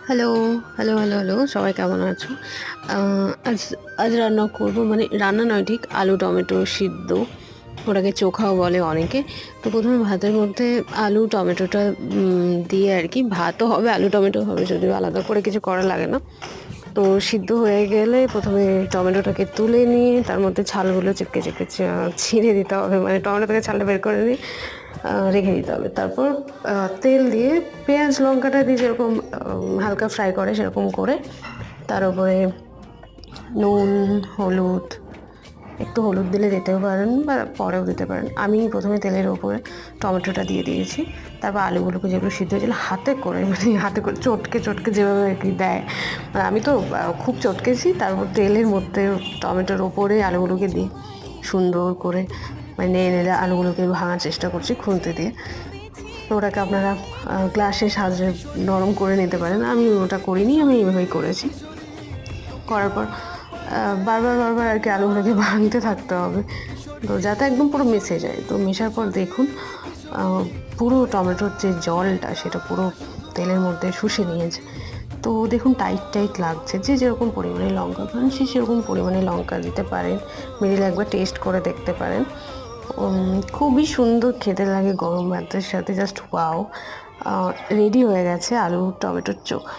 Hello, hello, hello, hello, সবাই কেমন আছো? আ আজ আজ রান্না করব, মানে রান্না নয় ঠিক, আলু টমেটো সিদ্ধ। ওটাকে চোখাও বলে অনেকে। তো ১ম এ ভাতের মধ্যে আলু টমেটোটা দিয়ে আরকি, ভাতও হবে আলু টমেটো হবে, যদিও আলাদা করে কিছু করা লাগে না। তো সিদ্ধ হয়ে গেলে ১ম এ টমেটোটাকে তুলে নিয়ে তার মধ্যে ছালগুলো চেপকে, চেপকে ছিঁড়ে দিতে হবে। মানে টমেটো থেকে ছালটা বের করে নিয়ে রেখে দিতে হবে। তারপর তেল দিয়ে পেঁয়াজ লঙ্কাটা দিয়ে যেরকম হালকা ফ্রাই করে সেরকম করে তার উপরে নুন, হলুদ, একটু হলুদ দিলে দিতেও পারেন বা পরেও দিতে পারেন। আমি ১ম এ তেলের ওপরে টমেটোটা দিয়ে দিয়েছি। তারপর আলুগুলোকে যেগুলো সিদ্ধ হয়েছিল হাতে করে, মানে হাতে করে চটকে, চটকে যেভাবে আরকি দেয়। মানে আমি তো খুব চটকেছি। তারপর তেলের মধ্যে টমেটোর ওপরে আলুগুলোকে দিয়ে সুন্দর করে মানে নেড়ে, নেড়ে আলুগুলোকে ভাঙার চেষ্টা করছি খুন্তি দিয়ে। তো ওটাকে আপনারা গ্লাসের সাহায্যে নরম করে নিতে পারেন। আমি ওটা করিনি, আমি এভাবেই করেছি। করার পর বারবার, বারবার আরকি আলুগুলোকে ভাঙতে থাকতে হবে। তো যাতে একদম পুরো মিশে যায়। তো মেশার পর দেখুন আ পুরো টমেটোর যে জলটা সেটা পুরো তেলের মধ্যে শুষে নিয়েছে। তো দেখুন টাইট, টাইট লাগছে। যে যেরকম পরিমাণে লঙ্কা খান সে সেরকম পরিমাণে লঙ্কা দিতে পারেন। মিডিলে একবার টেস্ট করে দেখতে পারেন। খুবই সুন্দর খেতে লাগে গরম ভাতের সাথে, জাস্ট ওয়াও! রেডি হয়ে গেছে আলু টমেটোর চোখা।